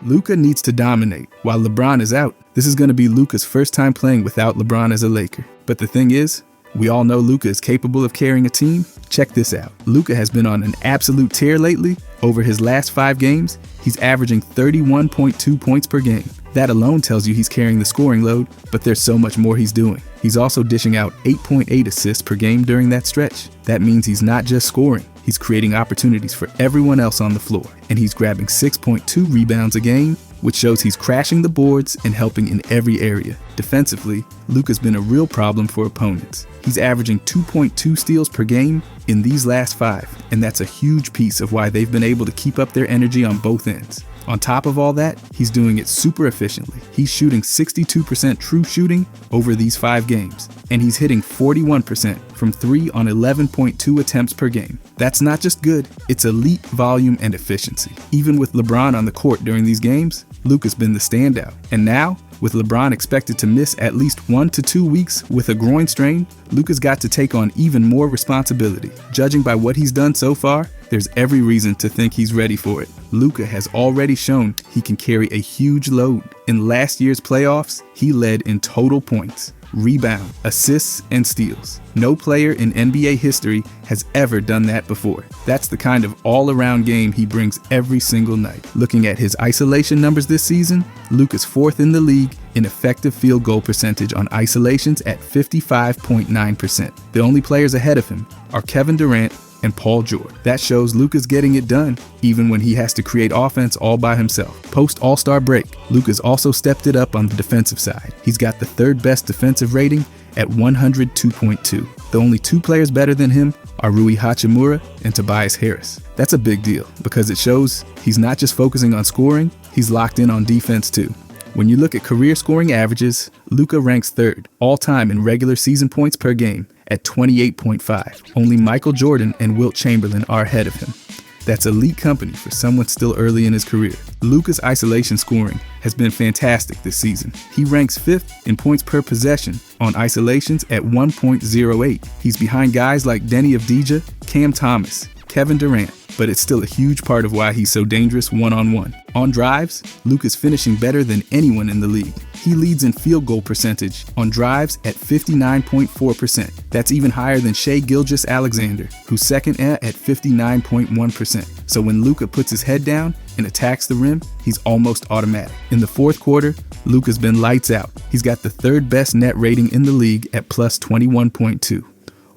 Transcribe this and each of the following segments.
Luca needs to dominate. While LeBron is out, this is going to be Luca's first time playing without LeBron as a Laker. But the thing is, we all know Luca is capable of carrying a team. Check this out. Luca has been on an absolute tear lately. Over his last 5 games, he's averaging 31.2 points per game. That alone tells you he's carrying the scoring load, but there's so much more he's doing. He's also dishing out 8.8 assists per game during that stretch. That means he's not just scoring, he's creating opportunities for everyone else on the floor. And he's grabbing 6.2 rebounds a game, which shows he's crashing the boards and helping in every area. Defensively, Luca's been a real problem for opponents. He's averaging 2.2 steals per game in these last 5, and that's a huge piece of why they've been able to keep up their energy on both ends. On top of all that, he's doing it super efficiently. He's shooting 62% true shooting over these 5 games, and he's hitting 41% from 3 on 11.2 attempts per game. That's not just good, it's elite volume and efficiency. Even with LeBron on the court during these games, Luca's been the standout. And now, with LeBron expected to miss at least 1 to 2 weeks with a groin strain, Luca's got to take on even more responsibility. Judging by what he's done so far, there's every reason to think he's ready for it. Luca has already shown he can carry a huge load. In last year's playoffs, he led in total points, rebound, assists, and steals. No player in NBA history has ever done that before. That's the kind of all-around game he brings every single night. Looking at his isolation numbers this season, Luca's 4th in the league in effective field goal percentage on isolations at 55.9%. The only players ahead of him are Kevin Durant and Paul George. That shows Luca's getting it done, even when he has to create offense all by himself. Post All-Star break, Luca's also stepped it up on the defensive side. He's got the 3rd best defensive rating at 102.2. The only 2 players better than him are Rui Hachimura and Tobias Harris. That's a big deal because it shows he's not just focusing on scoring, he's locked in on defense too. When you look at career scoring averages, Luca ranks 3rd all-time in regular season points per game at 28.5. Only Michael Jordan and Wilt Chamberlain are ahead of him. That's elite company for someone still early in his career. Luca's isolation scoring has been fantastic this season. He ranks 5th in points per possession on isolations at 1.08. He's behind guys like Denny Avdija, Cam Thomas, Kevin Durant, but it's still a huge part of why he's so dangerous one-on-one. On drives, Luca's finishing better than anyone in the league. He leads in field goal percentage on drives at 59.4%. That's even higher than Shai Gilgeous-Alexander, who's second at 59.1%. So when Luca puts his head down and attacks the rim, he's almost automatic. In the 4th quarter, Luca's been lights out. He's got the 3rd best net rating in the league at plus 21.2.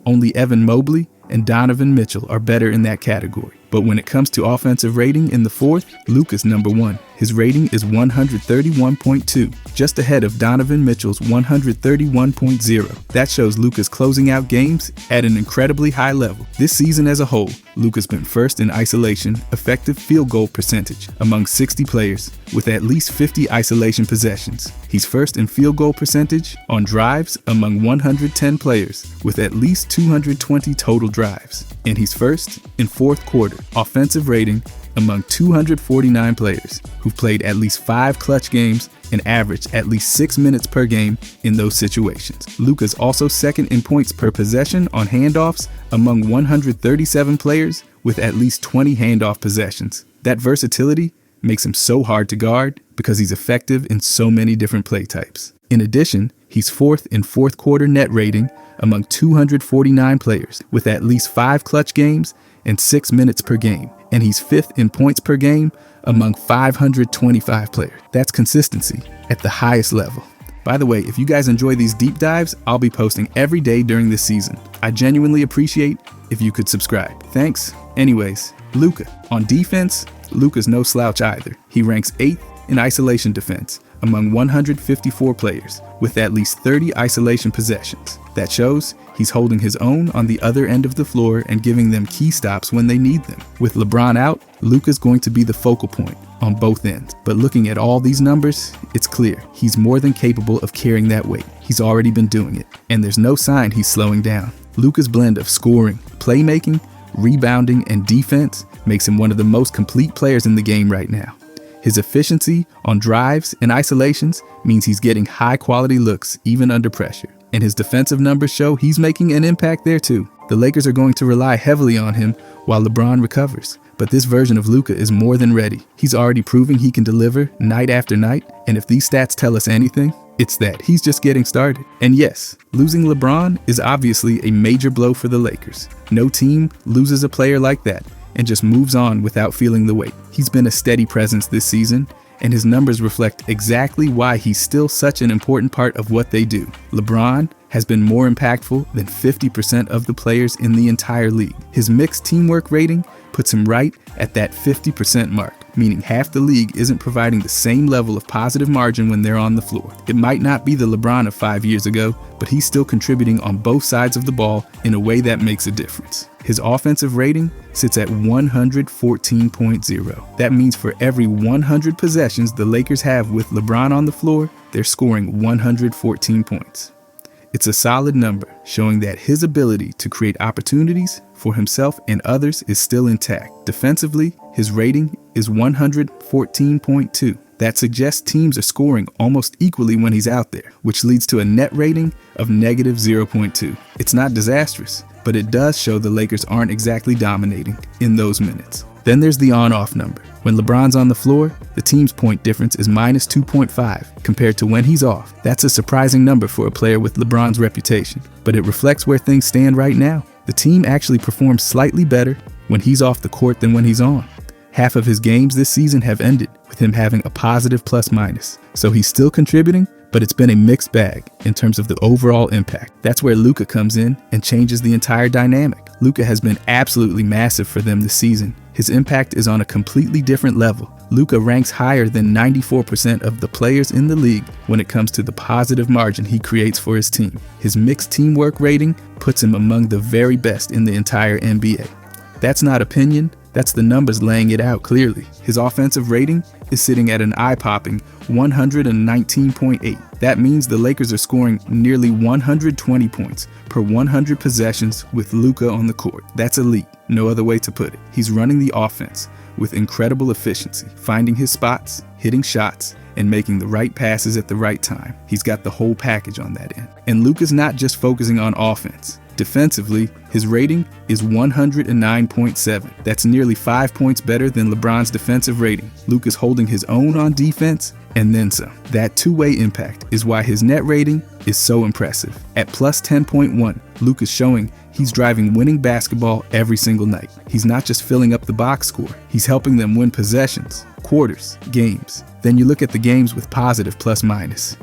Only Evan Mobley and Donovan Mitchell are better in that category. But when it comes to offensive rating in the 4th, Luca's number 1. His rating is 131.2, just ahead of Donovan Mitchell's 131.0. That shows Luca's closing out games at an incredibly high level. This season as a whole, Luca's been 1st in isolation effective field goal percentage among 60 players with at least 50 isolation possessions. He's 1st in field goal percentage on drives among 110 players with at least 220 total drives. And he's 1st in 4th quarter offensive rating among 249 players who've played at least 5 clutch games and averaged at least 6 minutes per game in those situations. Luca's also 2nd in points per possession on handoffs among 137 players with at least 20 handoff possessions. That versatility makes him so hard to guard because he's effective in so many different play types. In addition, he's 4th in 4th quarter net rating among 249 players with at least 5 clutch games and 6 minutes per game. And he's 5th in points per game among 525 players. That's consistency at the highest level. By the way, if you guys enjoy these deep dives, I'll be posting every day during this season. I genuinely appreciate if you could subscribe. Thanks. Anyways, Luca. On defense, Luca's no slouch either. He ranks 8th in isolation defense among 154 players with at least 30 isolation possessions. That shows he's holding his own on the other end of the floor and giving them key stops when they need them. With LeBron out, Luca's going to be the focal point on both ends. But looking at all these numbers, it's clear he's more than capable of carrying that weight. He's already been doing it, and there's no sign he's slowing down. Luca's blend of scoring, playmaking, rebounding, and defense makes him one of the most complete players in the game right now. His efficiency on drives and isolations means he's getting high-quality looks even under pressure. And his defensive numbers show he's making an impact there too. The Lakers are going to rely heavily on him while LeBron recovers. But this version of Luca is more than ready. He's already proving he can deliver night after night, and if these stats tell us anything, it's that he's just getting started. And yes, losing LeBron is obviously a major blow for the Lakers. No team loses a player like that and just moves on without feeling the weight. He's been a steady presence this season, and his numbers reflect exactly why he's still such an important part of what they do. LeBron has been more impactful than 50% of the players in the entire league. His mixed teamwork rating puts him right at that 50% mark, meaning half the league isn't providing the same level of positive margin when they're on the floor. It might not be the LeBron of 5 years ago, but he's still contributing on both sides of the ball in a way that makes a difference. His offensive rating sits at 114.0. That means for every 100 possessions the Lakers have with LeBron on the floor, they're scoring 114 points. It's a solid number, showing that his ability to create opportunities for himself and others is still intact. Defensively, his rating is 114.2. That suggests teams are scoring almost equally when he's out there, which leads to a net rating of negative 0.2. It's not disastrous, but it does show the Lakers aren't exactly dominating in those minutes. Then there's the on-off number. When LeBron's on the floor, the team's point difference is minus 2.5 compared to when he's off. That's a surprising number for a player with LeBron's reputation, but it reflects where things stand right now. The team actually performs slightly better when he's off the court than when he's on. Half of his games this season have ended with him having a positive plus-minus. So he's still contributing, but it's been a mixed bag in terms of the overall impact. That's where Luca comes in and changes the entire dynamic. Luca has been absolutely massive for them this season. His impact is on a completely different level. Luca ranks higher than 94% of the players in the league when it comes to the positive margin he creates for his team. His mixed teamwork rating puts him among the very best in the entire NBA. That's not opinion, that's the numbers laying it out clearly. His offensive rating is sitting at an eye-popping 119.8. That means the Lakers are scoring nearly 120 points per 100 possessions with Luca on the court. That's elite, no other way to put it. He's running the offense with incredible efficiency, finding his spots, hitting shots, and making the right passes at the right time. He's got the whole package on that end. And Luca's not just focusing on offense. Defensively, his rating is 109.7. That's nearly 5 points better than LeBron's defensive rating. Luca's holding his own on defense and then some. That two-way impact is why his net rating is so impressive. At plus 10.1, Luca's showing he's driving winning basketball every single night. He's not just filling up the box score, he's helping them win possessions, quarters, games. Then you look at the games with positive plus-minus.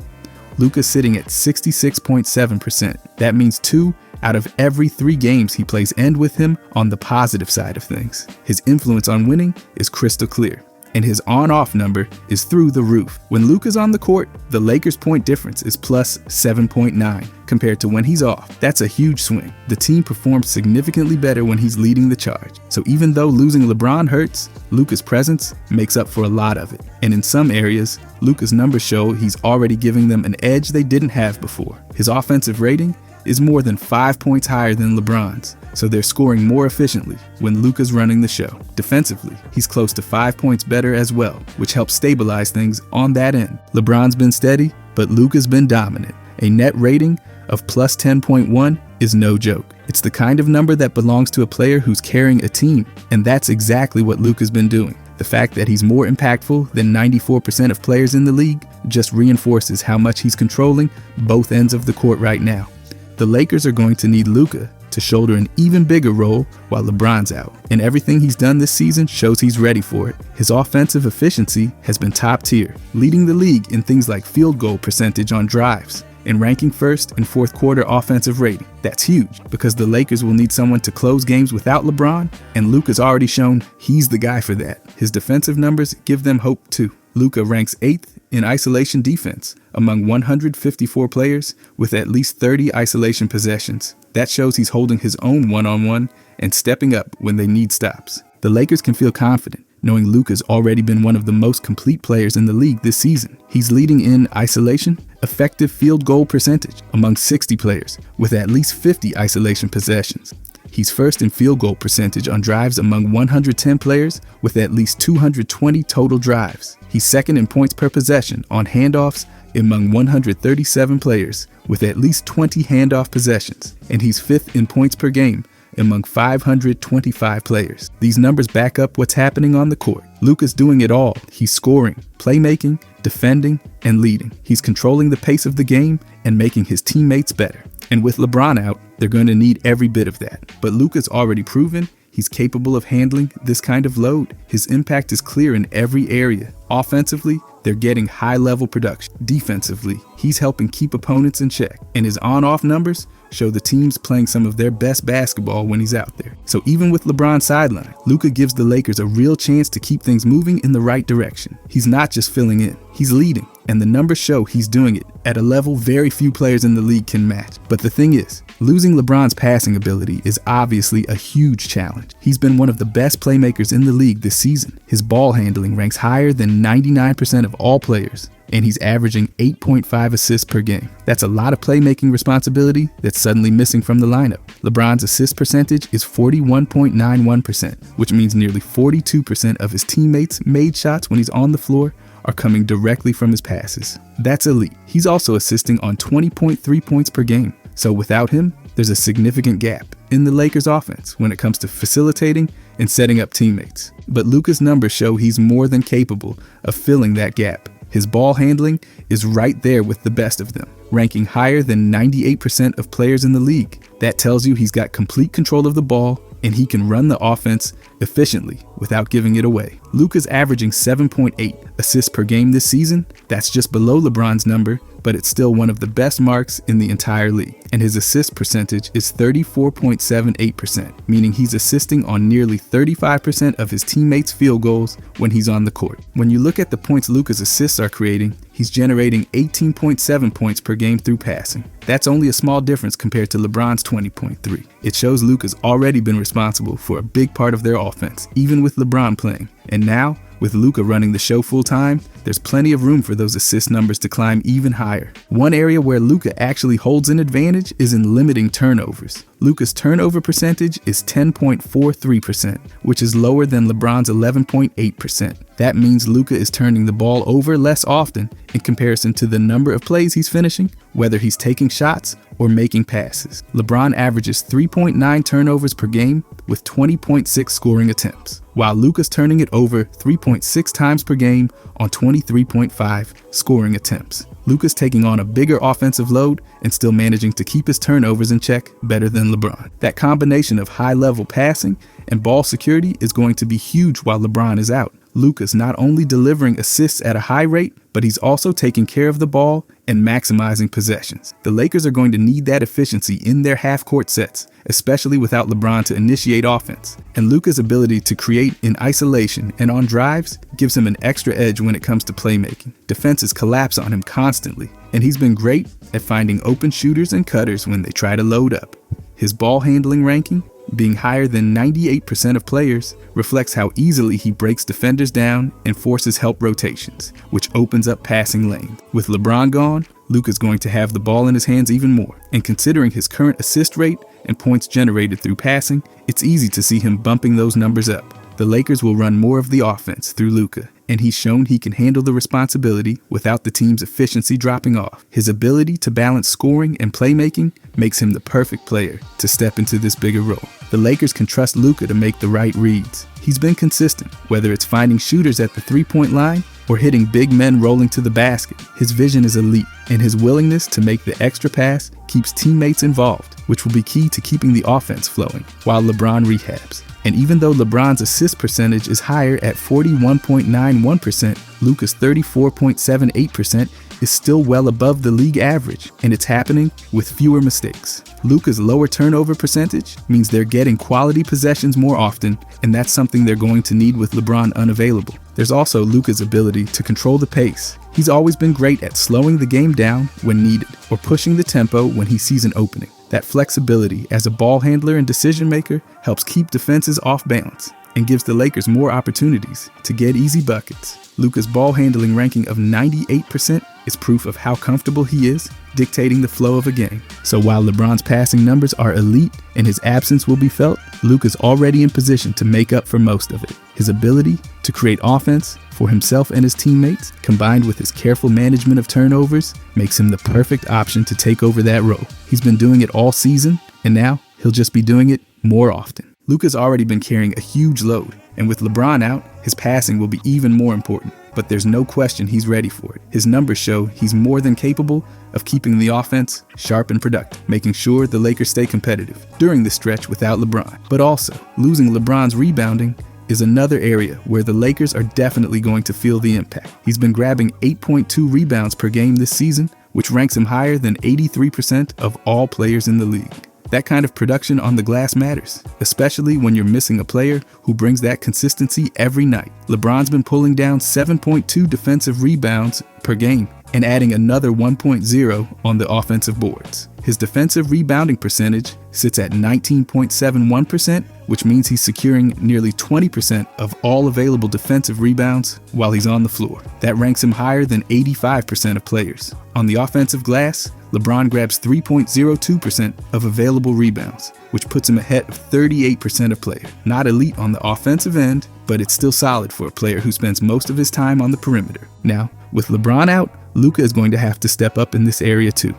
Luca's sitting at 66.7%. That means 2 out of every 3 games he plays end with him on the positive side of things. His influence on winning is crystal clear, and his on-off number is through the roof. When Luca's on the court, the Lakers' point difference is plus 7.9 compared to when he's off. That's a huge swing. The team performs significantly better when he's leading the charge. So even though losing LeBron hurts, Luca's presence makes up for a lot of it. And in some areas, Luca's numbers show he's already giving them an edge they didn't have before. His offensive rating is more than 5 points higher than LeBron's, so they're scoring more efficiently when Luca's running the show. Defensively, he's close to 5 points better as well, which helps stabilize things on that end. LeBron's been steady, but Luca's been dominant. A net rating of plus 10.1 is no joke. It's the kind of number that belongs to a player who's carrying a team, and that's exactly what Luca's been doing. The fact that he's more impactful than 94% of players in the league just reinforces how much he's controlling both ends of the court right now. The Lakers are going to need Luca to shoulder an even bigger role while LeBron's out, and everything he's done this season shows he's ready for it. His offensive efficiency has been top tier, leading the league in things like field goal percentage on drives and ranking first and fourth quarter offensive rating. That's huge because the Lakers will need someone to close games without LeBron, and Luca's already shown he's the guy for that. His defensive numbers give them hope too. Luca ranks 8th in isolation defense among 154 players with at least 30 isolation possessions. That shows he's holding his own one-on-one and stepping up when they need stops. The Lakers can feel confident knowing Luca's already been one of the most complete players in the league this season. He's leading in isolation, effective field goal percentage among 60 players with at least 50 isolation possessions. He's first in field goal percentage on drives among 110 players with at least 220 total drives. He's second in points per possession on handoffs among 137 players with at least 20 handoff possessions. And he's fifth in points per game among 525 players. These numbers back up what's happening on the court. Luca's doing it all. He's scoring, playmaking, defending, and leading. He's controlling the pace of the game and making his teammates better. And with LeBron out, they're going to need every bit of that. But Luca's already proven he's capable of handling this kind of load. His impact is clear in every area. Offensively, they're getting high-level production. Defensively, he's helping keep opponents in check. And his on-off numbers show the teams playing some of their best basketball when he's out there. So even with LeBron sidelined, Luca gives the Lakers a real chance to keep things moving in the right direction. He's not just filling in, he's leading. And the numbers show he's doing it at a level very few players in the league can match. But the thing is, losing LeBron's passing ability is obviously a huge challenge. He's been one of the best playmakers in the league this season. His ball handling ranks higher than 99% of all players, and he's averaging 8.5 assists per game. That's a lot of playmaking responsibility that's suddenly missing from the lineup. LeBron's assist percentage is 41.91%, which means nearly 42% of his teammates' made shots when he's on the floor are coming directly from his passes. That's elite. He's also assisting on 20.3 points per game. So without him, there's a significant gap in the Lakers' offense when it comes to facilitating and setting up teammates. But Luca's numbers show he's more than capable of filling that gap. His ball handling is right there with the best of them, ranking higher than 98% of players in the league. That tells you he's got complete control of the ball and he can run the offense efficiently without giving it away. Luca's averaging 7.8 assists per game this season. That's just below LeBron's number, but it's still one of the best marks in the entire league. And his assist percentage is 34.78%, meaning he's assisting on nearly 35% of his teammates' field goals when he's on the court. When you look at the points Luca's assists are creating, he's generating 18.7 points per game through passing. That's only a small difference compared to LeBron's 20.3. It shows Luca's already been responsible for a big part of their offense, even with LeBron playing. And now, with Luca running the show full time, there's plenty of room for those assist numbers to climb even higher. One area where Luca actually holds an advantage is in limiting turnovers. Luca's turnover percentage is 10.43%, which is lower than LeBron's 11.8%. That means Luca is turning the ball over less often in comparison to the number of plays he's finishing, whether he's taking shots or making passes. LeBron averages 3.9 turnovers per game with 20.6 scoring attempts, while Luca's turning it over 3.6 times per game on 23.5 scoring attempts. Luca's taking on a bigger offensive load and still managing to keep his turnovers in check better than LeBron. That combination of high-level passing and ball security is going to be huge while LeBron is out. Luca's not only delivering assists at a high rate, but he's also taking care of the ball and maximizing possessions. The Lakers are going to need that efficiency in their half-court sets, especially without LeBron to initiate offense. And Luca's ability to create in isolation and on drives gives him an extra edge when it comes to playmaking. Defenses collapse on him constantly, and he's been great at finding open shooters and cutters when they try to load up. His ball handling ranking, being higher than 98% of players, reflects how easily he breaks defenders down and forces help rotations, which opens up passing lanes. With LeBron gone, Luca's going to have the ball in his hands even more, and considering his current assist rate and points generated through passing, it's easy to see him bumping those numbers up. The Lakers will run more of the offense through Luca, and he's shown he can handle the responsibility without the team's efficiency dropping off. His ability to balance scoring and playmaking makes him the perfect player to step into this bigger role. The Lakers can trust Luca to make the right reads. He's been consistent, whether it's finding shooters at the three-point line or hitting big men rolling to the basket. His vision is elite, and his willingness to make the extra pass keeps teammates involved, which will be key to keeping the offense flowing while LeBron rehabs. And even though LeBron's assist percentage is higher at 41.91%, Luca's 34.78% is still well above the league average, and it's happening with fewer mistakes. Luca's lower turnover percentage means they're getting quality possessions more often, and that's something they're going to need with LeBron unavailable. There's also Luca's ability to control the pace. He's always been great at slowing the game down when needed, or pushing the tempo when he sees an opening. That flexibility as a ball handler and decision maker helps keep defenses off balance and gives the Lakers more opportunities to get easy buckets. Luca's ball handling ranking of 98% is proof of how comfortable he is dictating the flow of a game. So while LeBron's passing numbers are elite and his absence will be felt, Luca's already in position to make up for most of it. His ability to create offense for himself and his teammates, combined with his careful management of turnovers, makes him the perfect option to take over that role. He's been doing it all season, and now he'll just be doing it more often. Luca's already been carrying a huge load, and with LeBron out, his passing will be even more important. But there's no question he's ready for it. His numbers show he's more than capable of keeping the offense sharp and productive, making sure the Lakers stay competitive during the stretch without LeBron. But also, losing LeBron's rebounding is another area where the Lakers are definitely going to feel the impact. He's been grabbing 8.2 rebounds per game this season, which ranks him higher than 83% of all players in the league. That kind of production on the glass matters, especially when you're missing a player who brings that consistency every night. LeBron's been pulling down 7.2 defensive rebounds per game and adding another 1.0 on the offensive boards. His defensive rebounding percentage sits at 19.71%, which means he's securing nearly 20% of all available defensive rebounds while he's on the floor. That ranks him higher than 85% of players. On the offensive glass, LeBron grabs 3.02% of available rebounds, which puts him ahead of 38% of players. Not elite on the offensive end, but it's still solid for a player who spends most of his time on the perimeter. Now, with LeBron out, Luca is going to have to step up in this area too.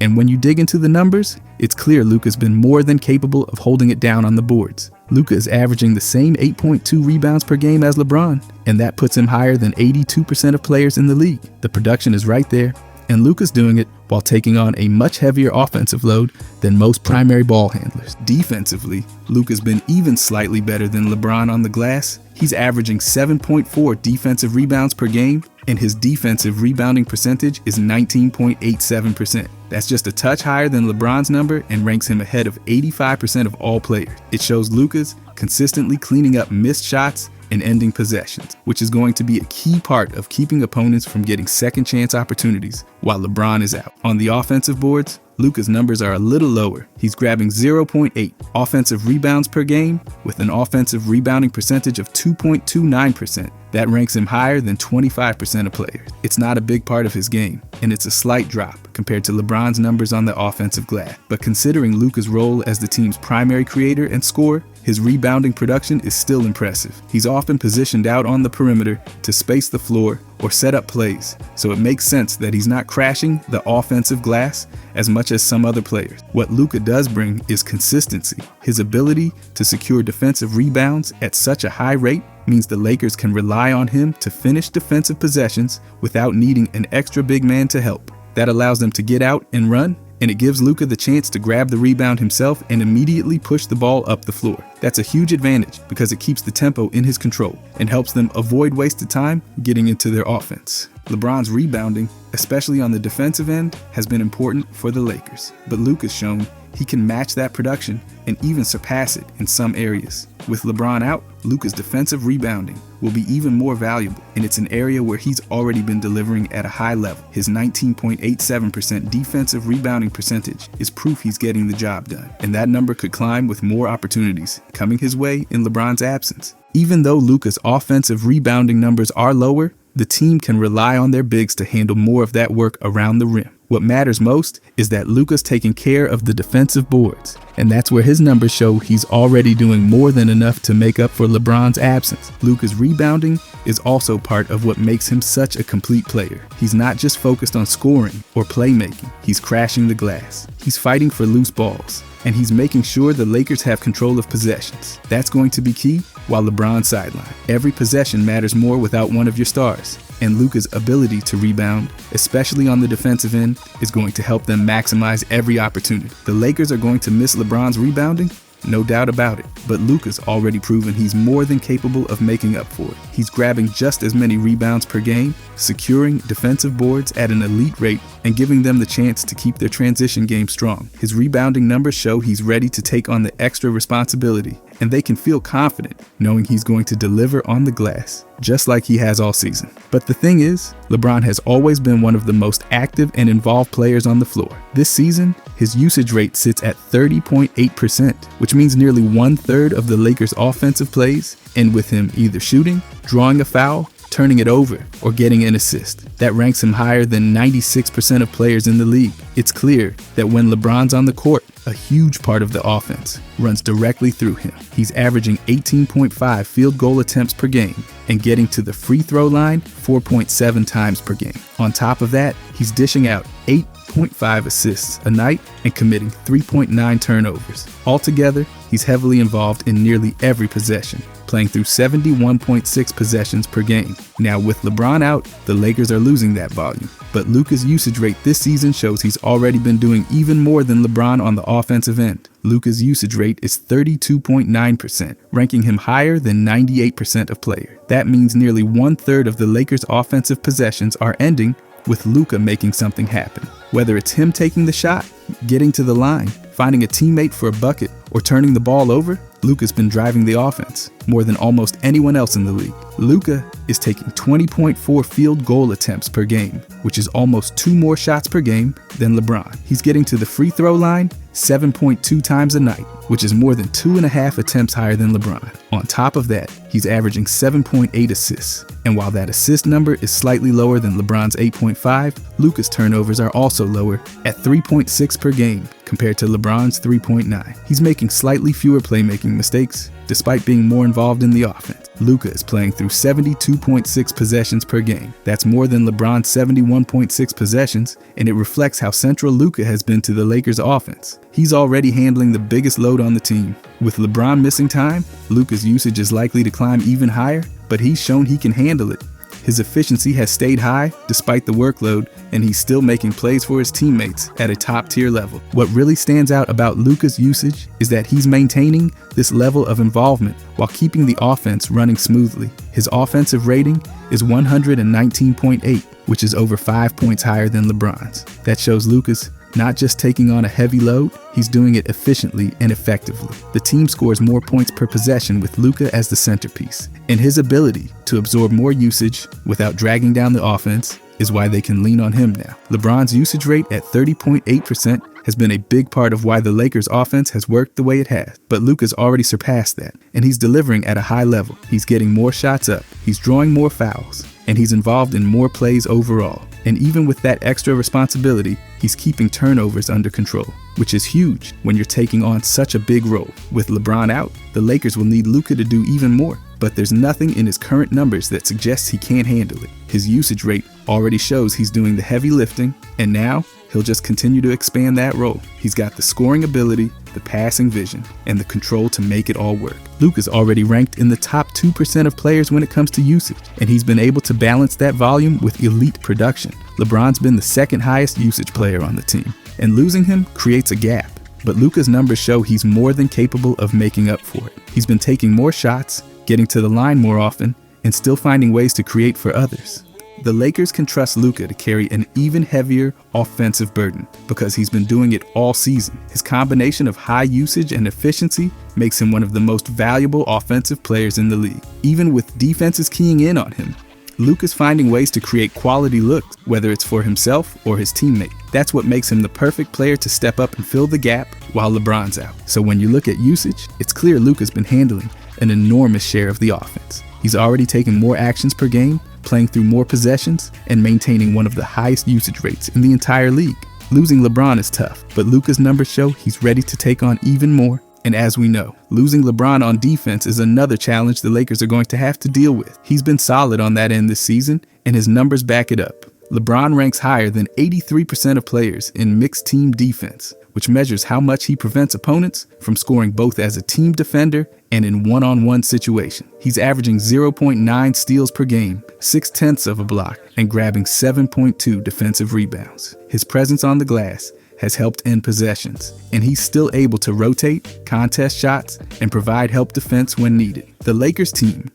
And when you dig into the numbers, it's clear Luca's been more than capable of holding it down on the boards. Luca is averaging the same 8.2 rebounds per game as LeBron, and that puts him higher than 82% of players in the league. The production is right there, and Luca's doing it while taking on a much heavier offensive load than most primary ball handlers. Defensively, Luca's been even slightly better than LeBron on the glass. He's averaging 7.4 defensive rebounds per game, and his defensive rebounding percentage is 19.87%. That's just a touch higher than LeBron's number and ranks him ahead of 85% of all players. It shows Luca's consistently cleaning up missed shots and ending possessions, which is going to be a key part of keeping opponents from getting second chance opportunities while LeBron is out. On the offensive boards, Luca's numbers are a little lower. He's grabbing 0.8 offensive rebounds per game with an offensive rebounding percentage of 2.29%. That ranks him higher than 25% of players. It's not a big part of his game, and it's a slight drop compared to LeBron's numbers on the offensive glass. But considering Luca's role as the team's primary creator and scorer, his rebounding production is still impressive. He's often positioned out on the perimeter to space the floor or set up plays, so it makes sense that he's not crashing the offensive glass as much as some other players. What Luca does bring is consistency. His ability to secure defensive rebounds at such a high rate means the Lakers can rely on him to finish defensive possessions without needing an extra big man to help. That allows them to get out and run, and it gives Luca the chance to grab the rebound himself and immediately push the ball up the floor. That's a huge advantage because it keeps the tempo in his control and helps them avoid wasted time getting into their offense. LeBron's rebounding, especially on the defensive end, has been important for the Lakers, but Luca's shown he can match that production and even surpass it in some areas. With LeBron out, Luca's defensive rebounding will be even more valuable, and it's an area where he's already been delivering at a high level. His 19.87% defensive rebounding percentage is proof he's getting the job done, and that number could climb with more opportunities coming his way in LeBron's absence. Even though Luca's offensive rebounding numbers are lower, the team can rely on their bigs to handle more of that work around the rim. What matters most is that Luca's taking care of the defensive boards, and that's where his numbers show he's already doing more than enough to make up for LeBron's absence. Luca's rebounding is also part of what makes him such a complete player. He's not just focused on scoring or playmaking, he's crashing the glass. He's fighting for loose balls, and he's making sure the Lakers have control of possessions. That's going to be key while LeBron's sidelined. Every possession matters more without one of your stars, and Luca's ability to rebound, especially on the defensive end, is going to help them maximize every opportunity. The Lakers are going to miss LeBron's rebounding, no doubt about it, but Luca's already proven he's more than capable of making up for it. He's grabbing just as many rebounds per game, securing defensive boards at an elite rate, and giving them the chance to keep their transition game strong. His rebounding numbers show he's ready to take on the extra responsibility, and they can feel confident knowing he's going to deliver on the glass, just like he has all season. But the thing is, LeBron has always been one of the most active and involved players on the floor. This season, his usage rate sits at 30.8%, which means nearly 1/3 of the Lakers' offensive plays end with him either shooting, drawing a foul, turning it over, or getting an assist. That ranks him higher than 96% of players in the league. It's clear that when LeBron's on the court, a huge part of the offense runs directly through him. He's averaging 18.5 field goal attempts per game and getting to the free throw line 4.7 times per game. On top of that, he's dishing out 8.5 assists a night and committing 3.9 turnovers. Altogether, he's heavily involved in nearly every possession, playing through 71.6 possessions per game. Now, with LeBron out, the Lakers are losing that volume. But Luca's usage rate this season shows he's already been doing even more than LeBron on the offensive end. Luca's usage rate is 32.9%, ranking him higher than 98% of players. That means nearly 1/3 of the Lakers' offensive possessions are ending with Luca making something happen. Whether it's him taking the shot, getting to the line, finding a teammate for a bucket, or turning the ball over, Luca's been driving the offense more than almost anyone else in the league. Luca is taking 20.4 field goal attempts per game, which is almost 2 more shots per game than LeBron. He's getting to the free throw line 7.2 times a night, which is more than 2.5 attempts higher than LeBron. On top of that, he's averaging 7.8 assists. And while that assist number is slightly lower than LeBron's 8.5, Luca's turnovers are also lower at 3.6 per game compared to LeBron's 3.9. He's making slightly fewer playmaking mistakes, despite being more involved in the offense. Luca is playing through 72.6 possessions per game. That's more than LeBron's 71.6 possessions, and it reflects how central Luca has been to the Lakers' offense. He's already handling the biggest load on the team. With LeBron missing time, Luca's usage is likely to climb even higher, but he's shown he can handle it. His efficiency has stayed high despite the workload, and he's still making plays for his teammates at a top-tier level. What really stands out about Luca's usage is that he's maintaining this level of involvement while keeping the offense running smoothly. His offensive rating is 119.8, which is over 5 points higher than LeBron's. That shows Luca's not just taking on a heavy load, he's doing it efficiently and effectively. The team scores more points per possession with Luca as the centerpiece, and his ability to absorb more usage without dragging down the offense is why they can lean on him now. LeBron's usage rate at 30.8% has been a big part of why the Lakers' offense has worked the way it has. But Luca's already surpassed that, and he's delivering at a high level. He's getting more shots up, he's drawing more fouls, and he's involved in more plays overall. And even with that extra responsibility, he's keeping turnovers under control, which is huge when you're taking on such a big role. With LeBron out, the Lakers will need Luca to do even more, but there's nothing in his current numbers that suggests he can't handle it. His usage rate already shows he's doing the heavy lifting, and now he'll just continue to expand that role. He's got the scoring ability, the passing vision, and the control to make it all work. Luca's already ranked in the top 2% of players when it comes to usage, and he's been able to balance that volume with elite production. LeBron's been the second highest usage player on the team, and losing him creates a gap. But Luca's numbers show he's more than capable of making up for it. He's been taking more shots, getting to the line more often, and still finding ways to create for others. The Lakers can trust Luca to carry an even heavier offensive burden because he's been doing it all season. His combination of high usage and efficiency makes him one of the most valuable offensive players in the league. Even with defenses keying in on him, Luca's finding ways to create quality looks, whether it's for himself or his teammate. That's what makes him the perfect player to step up and fill the gap while LeBron's out. So when you look at usage, it's clear Luca's been handling an enormous share of the offense. He's already taken more actions per game, playing through more possessions, and maintaining one of the highest usage rates in the entire league. Losing LeBron is tough, but Luca's numbers show he's ready to take on even more. And as we know, losing LeBron on defense is another challenge the Lakers are going to have to deal with. He's been solid on that end this season, and his numbers back it up. LeBron ranks higher than 83% of players in mixed team defense, which measures how much he prevents opponents from scoring both as a team defender and in one-on-one situation. He's averaging 0.9 steals per game, 0.6 of a block, and grabbing 7.2 defensive rebounds. His presence on the glass has helped end possessions, and he's still able to rotate, contest shots, and provide help defense when needed. The Lakers team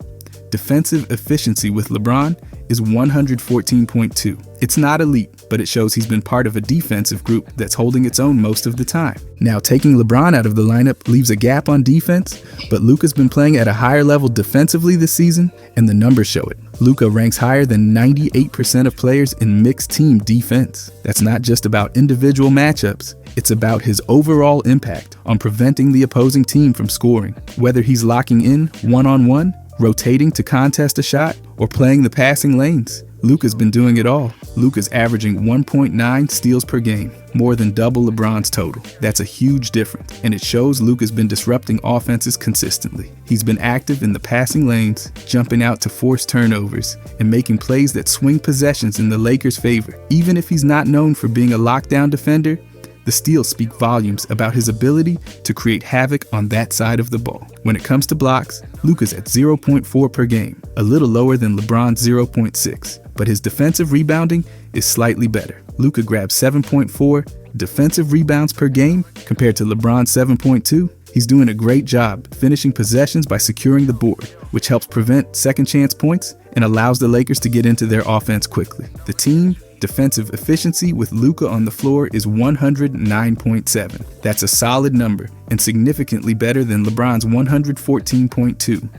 defensive efficiency with LeBron is 114.2. It's not elite, but it shows he's been part of a defensive group that's holding its own most of the time. Now, taking LeBron out of the lineup leaves a gap on defense, but Luca's been playing at a higher level defensively this season, and the numbers show it. Luca ranks higher than 98% of players in mixed team defense. That's not just about individual matchups. It's about his overall impact on preventing the opposing team from scoring. Whether he's locking in one-on-one rotating to contest a shot, or playing the passing lanes. Luca's been doing it all. Luca's averaging 1.9 steals per game, more than double LeBron's total. That's a huge difference, and it shows Luca's been disrupting offenses consistently. He's been active in the passing lanes, jumping out to force turnovers, and making plays that swing possessions in the Lakers' favor. Even if he's not known for being a lockdown defender, the steals speak volumes about his ability to create havoc on that side of the ball. When it comes to blocks, Luca's at 0.4 per game, a little lower than LeBron's 0.6, but his defensive rebounding is slightly better. Luca grabs 7.4 defensive rebounds per game compared to LeBron's 7.2. He's doing a great job finishing possessions by securing the board, which helps prevent second chance points and allows the Lakers to get into their offense quickly. The team defensive efficiency with Luca on the floor is 109.7. That's a solid number and significantly better than LeBron's 114.2.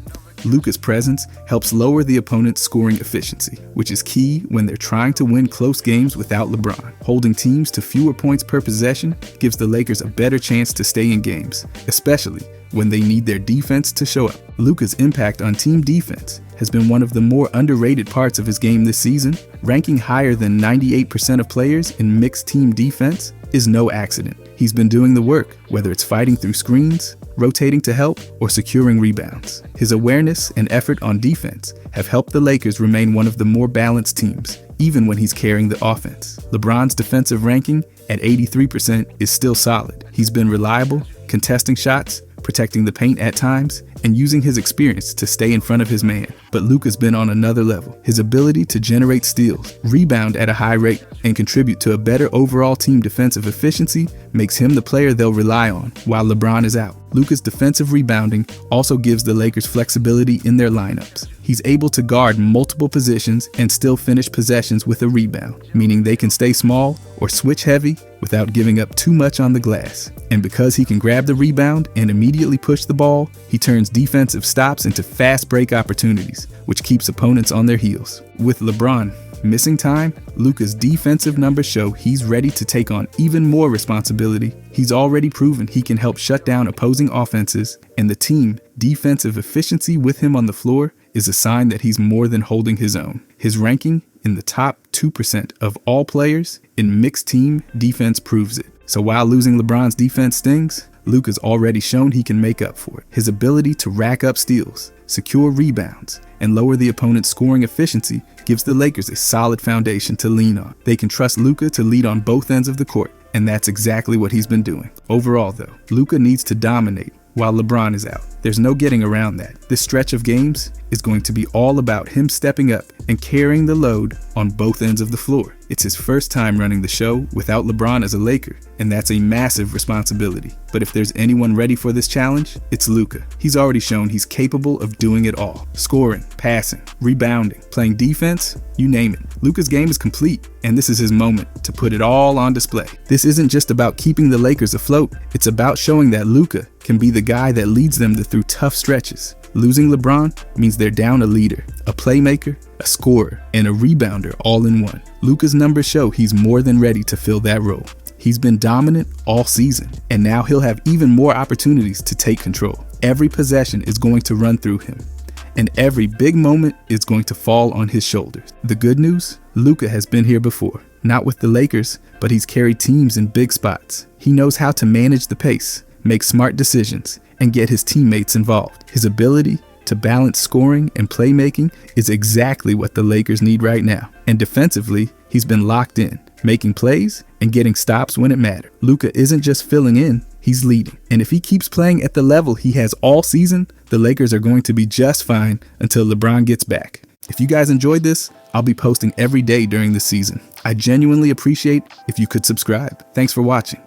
Luca's presence helps lower the opponent's scoring efficiency, which is key when they're trying to win close games without LeBron. Holding teams to fewer points per possession gives the Lakers a better chance to stay in games, especially when they need their defense to show up. Luca's impact on team defense has been one of the more underrated parts of his game this season. Ranking higher than 98% of players in mixed team defense is no accident. He's been doing the work, whether it's fighting through screens, rotating to help, or securing rebounds. His awareness and effort on defense have helped the Lakers remain one of the more balanced teams, even when he's carrying the offense. LeBron's defensive ranking at 83% is still solid. He's been reliable, contesting shots, protecting the paint at times, and using his experience to stay in front of his man. But Luca's been on another level. His ability to generate steals, rebound at a high rate, and contribute to a better overall team defensive efficiency makes him the player they'll rely on while LeBron is out. Luca's defensive rebounding also gives the Lakers flexibility in their lineups. He's able to guard multiple positions and still finish possessions with a rebound, meaning they can stay small or switch heavy without giving up too much on the glass. And because he can grab the rebound and immediately push the ball, he turns defensive stops into fast break opportunities, which keeps opponents on their heels. With LeBron missing time, Luca's defensive numbers show he's ready to take on even more responsibility. He's already proven he can help shut down opposing offenses, and the team defensive efficiency with him on the floor is a sign that he's more than holding his own. His ranking in the top 2% of all players in mixed team defense proves it. So while losing LeBron's defense stings, Luca's already shown he can make up for it. His ability to rack up steals, secure rebounds, and lower the opponent's scoring efficiency gives the Lakers a solid foundation to lean on. They can trust Luca to lead on both ends of the court, and that's exactly what he's been doing. Overall though, Luca needs to dominate while LeBron is out. There's no getting around that. This stretch of games is going to be all about him stepping up and carrying the load on both ends of the floor. It's his first time running the show without LeBron as a Laker, and that's a massive responsibility. But if there's anyone ready for this challenge, it's Luca. He's already shown he's capable of doing it all. Scoring, passing, rebounding, playing defense, you name it. Luca's game is complete, and this is his moment to put it all on display. This isn't just about keeping the Lakers afloat, it's about showing that Luca can be the guy that leads them through tough stretches. Losing LeBron means they're down a leader, a playmaker, a scorer, and a rebounder all in one. Luca's numbers show he's more than ready to fill that role. He's been dominant all season, and now he'll have even more opportunities to take control. Every possession is going to run through him, and every big moment is going to fall on his shoulders. The good news? Luca has been here before. Not with the Lakers, but he's carried teams in big spots. He knows how to manage the pace, make smart decisions, and get his teammates involved. His ability to balance scoring and playmaking is exactly what the Lakers need right now. And defensively, he's been locked in, making plays and getting stops when it mattered. Luca isn't just filling in, he's leading. And if he keeps playing at the level he has all season, the Lakers are going to be just fine until LeBron gets back. If you guys enjoyed this, I'll be posting every day during the season. I genuinely appreciate if you could subscribe. Thanks for watching.